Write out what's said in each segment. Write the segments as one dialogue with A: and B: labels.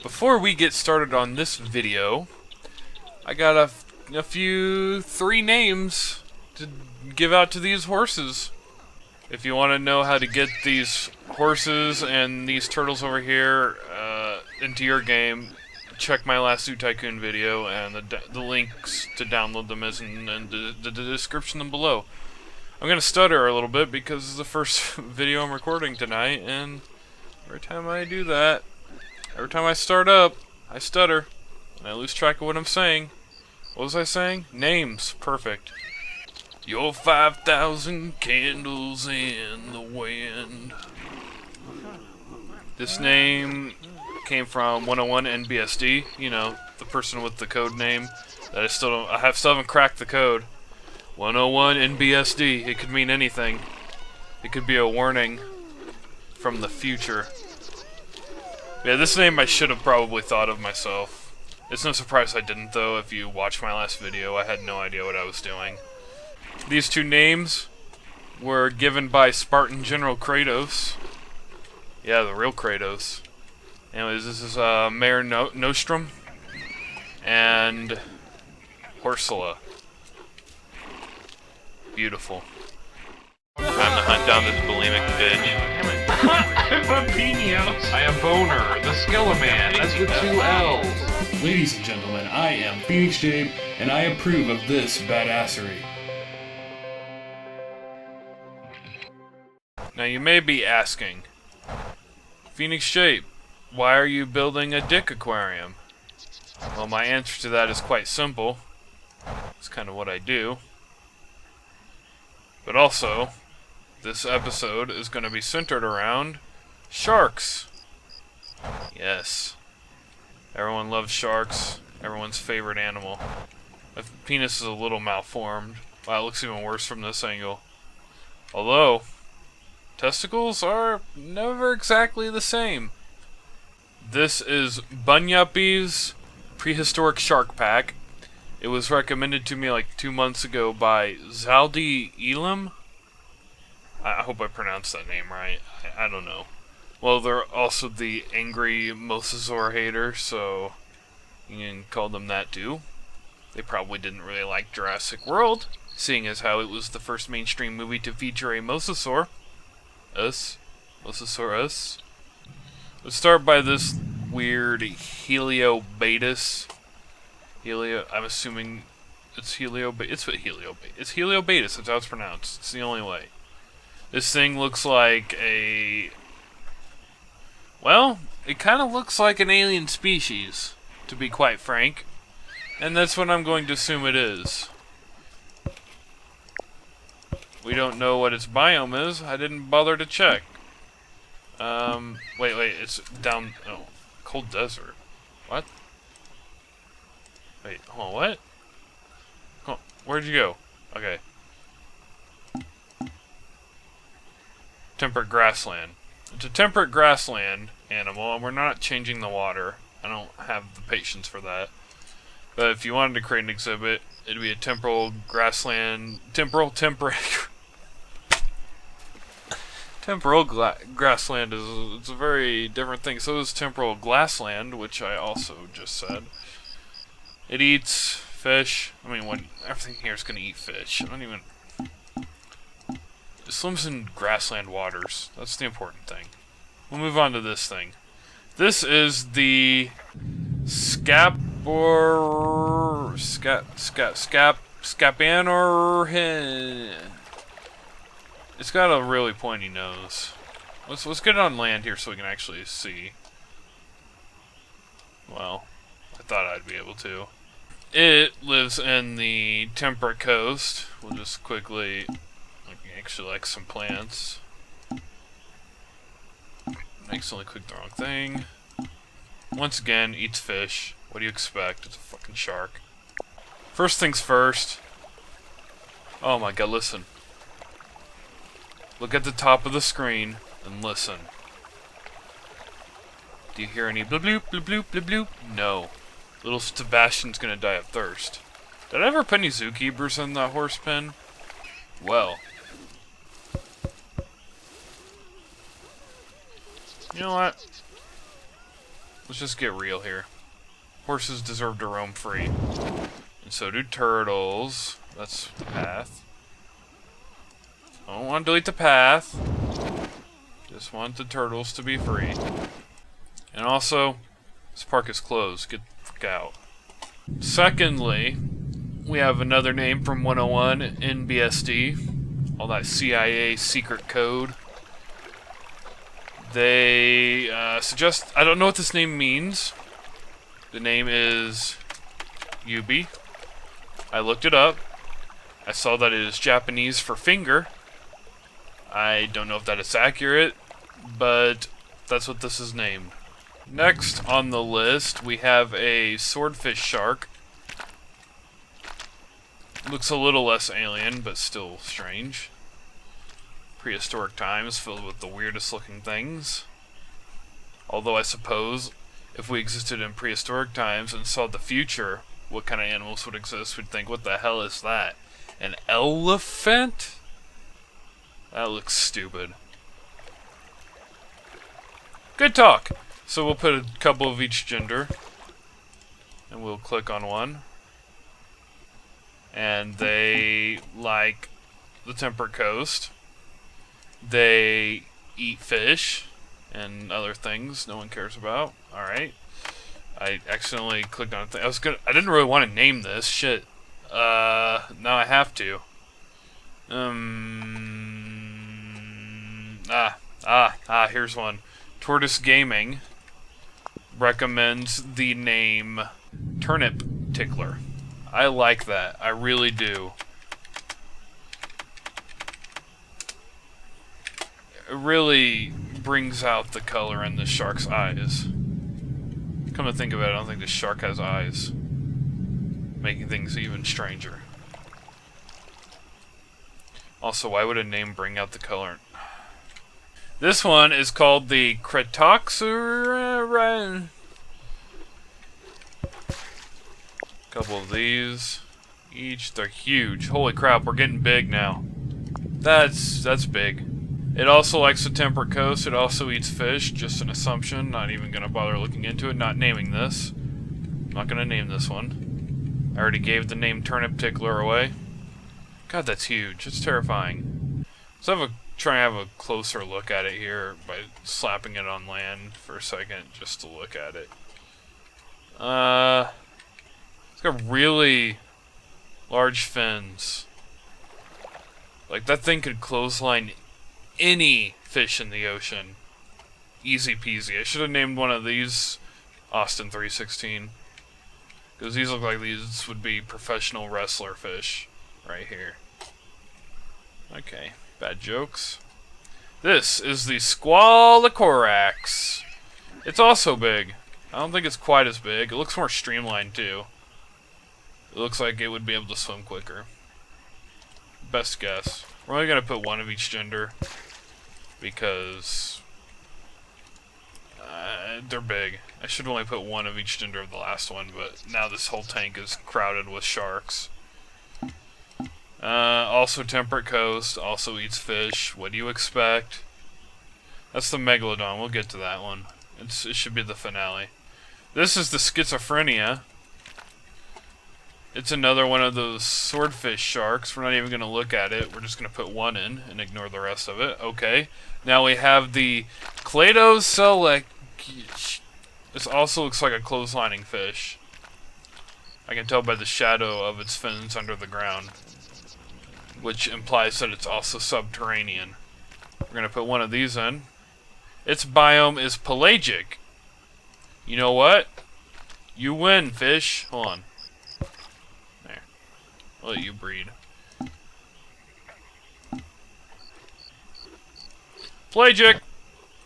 A: Before we get started on this video, I got three names to give out to these horses. If you want to know how to get these horses and these turtles over here into your game, check my last Tycoon video, and the links to download them is in the description below. I'm going to stutter a little bit because this is the first video I'm recording tonight, and every time I do that, every time I start up, I stutter, and I lose track of what I'm saying. What was I saying? Names. Perfect. You're 5,000 candles in the wind. This name came from 101 NBSD. You know, the person with the code name that I still haven't cracked the code. 101 NBSD. It could mean anything. It could be a warning from the future. Yeah, this name I should have probably thought of myself. It's no surprise I didn't, though. If you watched my last video, I had no idea what I was doing. These two names were given by Spartan General Kratos. Yeah, the real Kratos. Anyways, this is Mare Nostrum and Horsula. Beautiful.
B: Time to hunt down this bulimic bitch.
C: I'm Penios. I am Boner, the Skeleman. That's with 2 L's.
D: Ladies and gentlemen, I am PhoenixJape, and I approve of this badassery.
A: Now you may be asking, PhoenixJape, why are you building a dick aquarium? Well, my answer to that is quite simple. It's kind of what I do. But also, this episode is going to be centered around sharks. Yes. Everyone loves sharks. Everyone's favorite animal. My penis is a little malformed. Wow, it looks even worse from this angle. Although, testicles are never exactly the same. This is Bunyupy's Prehistoric Shark Pack. It was recommended to me like 2 months ago by Zaldi Elam. I hope I pronounced that name right. I don't know. Well, they're also the angry mosasaur hater, so you can call them that too. They probably didn't really like Jurassic World, seeing as how it was the first mainstream movie to feature a mosasaur. Mosasaurus. Let's start by this weird Heliobatus. I'm assuming it's It's Heliobatus. That's how it's pronounced. It's the only way. This thing looks like a... Well, it kind of looks like an alien species, to be quite frank. And that's what I'm going to assume it is. We don't know what its biome is. I didn't bother to check. Wait, it's down... Oh, cold desert. What? Wait, hold on, what? Oh, where'd you go? Okay. Temperate Grassland. It's a temperate grassland animal, and we're not changing the water. I don't have the patience for that. But if you wanted to create an exhibit, it'd be a temperate grassland is a very different thing. So is temporal glassland, which I also just said. It eats fish. I mean, everything here is going to eat fish. I don't even... It swims in grassland waters. That's the important thing. We'll move on to this thing. This is the Scapanorhin. It's got a really pointy nose. Let's get it on land here so we can actually see. Well, I thought I'd be able to. It lives in the temperate coast. We'll just quickly actually like some plants. I accidentally clicked the wrong thing. Once again, eats fish. What do you expect? It's a fucking shark. First things first. Oh my god, listen. Look at the top of the screen and listen. Do you hear any bloop bloop bloop bloop bloop bloop? No. Little Sebastian's gonna die of thirst. Did I ever put any zookeepers in that horse pen? Well. You know what? Let's just get real here. Horses deserve to roam free. And so do turtles. That's the path. I don't want to delete the path. Just want the turtles to be free. And also, this park is closed. Get the fuck out. Secondly, we have another name from 101 in BSD. All that CIA secret code. They suggest... I don't know what this name means. The name is Yubi. I looked it up. I saw that it is Japanese for finger. I don't know if that is accurate, but that's what this is named. Next on the list, we have a Swordfish Shark. Looks a little less alien, but still strange. Prehistoric times filled with the weirdest looking things. Although I suppose, if we existed in prehistoric times and saw the future, what kind of animals would exist, we'd think, what the hell is that? An elephant? That looks stupid. Good talk! So we'll put a couple of each gender. And we'll click on one. And they like the temperate coast. They eat fish and other things no one cares about. Alright. I accidentally clicked on a thing. I didn't really want to name this. Shit. Now I have to. Here's one. Tortoise Gaming recommends the name Turnip Tickler. I like that. I really do. It really brings out the color in the shark's eyes. Come to think of it, I don't think the shark has eyes. Making things even stranger. Also, why would a name bring out the color? This one is called the Cretoxera. Couple of these each. They're huge. Holy crap, we're getting big now. That's big. It also likes the temperate coast. It also eats fish. Just an assumption. Not even gonna bother looking into it. Not naming this. Not gonna name this one. I already gave the name Turnip Tickler away. God, that's huge. It's terrifying. So try and have a closer look at it here by slapping it on land for a second, just to look at it. It's got really large fins. Like, that thing could clothesline any fish in the ocean. Easy peasy. I should have named one of these Austin 316. Because these look like these would be professional wrestler fish. Right here. Okay. Bad jokes. This is the Squalicorax. It's also big. I don't think it's quite as big. It looks more streamlined, too. It looks like it would be able to swim quicker. Best guess. We're only going to put one of each gender. Because they're big. I should only put one of each gender of the last one, but now this whole tank is crowded with sharks. Also temperate coast, also eats fish. What do you expect? That's the Megalodon. We'll get to that one. It should be the finale. This is the Schizophrenia. It's another one of those swordfish sharks. We're not even going to look at it. We're just going to put one in and ignore the rest of it. Okay. Now we have the Cladoselec. This also looks like a clotheslining fish. I can tell by the shadow of its fins under the ground, which implies that it's also subterranean. We're going to put one of these in. Its biome is pelagic. You know what? You win, fish. Hold on. There. I'll let you breed. Pelagic!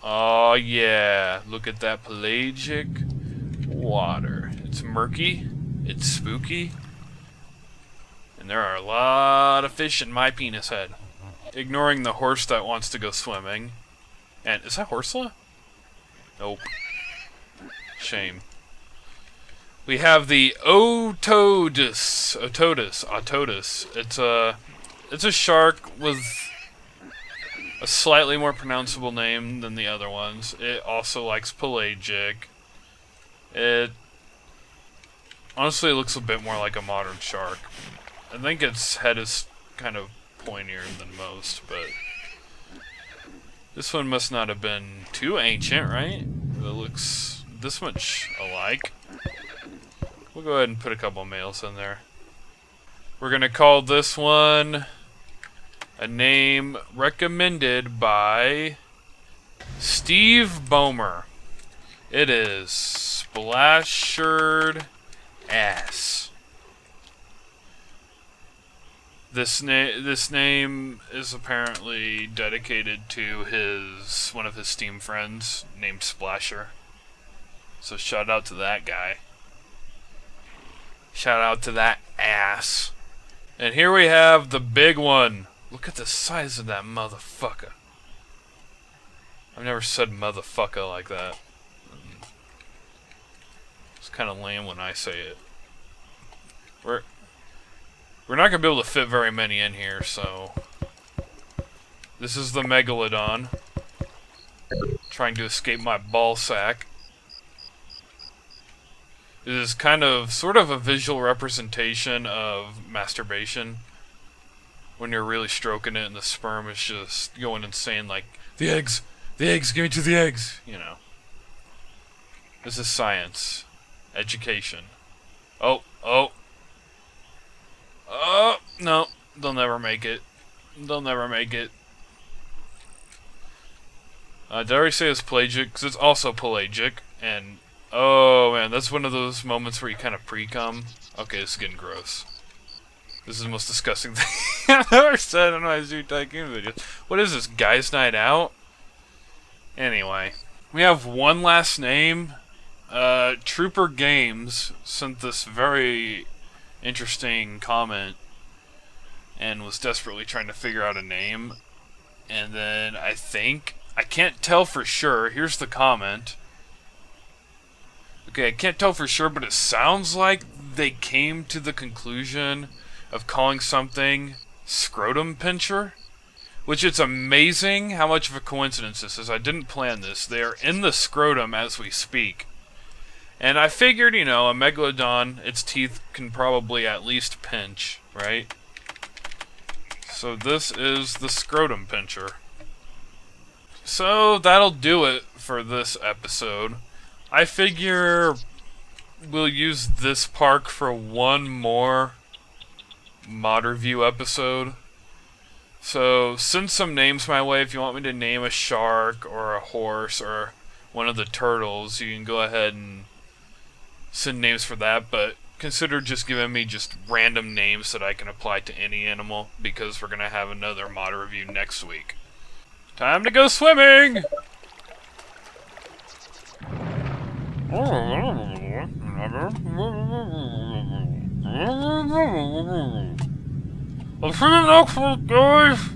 A: Oh yeah. Look at that pelagic water. It's murky. It's spooky. And there are a lot of fish in my penis head. Ignoring the horse that wants to go swimming. And is that Horsla? Nope. Shame. We have the Otodus. It's a shark with a slightly more pronounceable name than the other ones. It also likes pelagic. It honestly looks a bit more like a modern shark. I think its head is kind of pointier than most, but this one must not have been too ancient, right? It looks this much alike. We'll go ahead and put a couple males in there. We're gonna call this one a name recommended by Steve Bomer. It is Splashered Ass. This name is apparently dedicated to one of his Steam friends named Splasher. So shout out to that guy. Shout out to that ass. And here we have the big one. Look at the size of that motherfucker. I've never said motherfucker like that. It's kind of lame when I say it. We're not gonna be able to fit very many in here, so this is the Megalodon trying to escape my ball sack. It is sort of a visual representation of masturbation when you're really stroking it and the sperm is just going insane, like the eggs, give me to the eggs, you know. This is science, education. Oh, no, they'll never make it. They'll never make it. Did I already say it's pelagic? Because it's also pelagic, and oh man, that's one of those moments where you kind of pre-cum. Okay, this is getting gross. This is the most disgusting thing I've ever said on my Zoo Tycoon videos. What is this, Guys Night Out? Anyway, we have one last name. Trooper Games sent this very interesting comment and was desperately trying to figure out a name. And then I can't tell for sure. Here's the comment. Okay, I can't tell for sure, but it sounds like they came to the conclusion of calling something Scrotum Pincher, which it's amazing how much of a coincidence this is. I didn't plan this. They are in the scrotum as we speak. And I figured, you know, a Megalodon, its teeth can probably at least pinch, right? So this is the Scrotum Pincher. So that'll do it for this episode. I figure we'll use this park for one more mod review episode. So send some names my way if you want me to name a shark or a horse or one of the turtles. You can go ahead and send names for that, but consider just giving me just random names that I can apply to any animal, because we're gonna have another mod review next week. Time to go swimming! I'll see you next week, guys!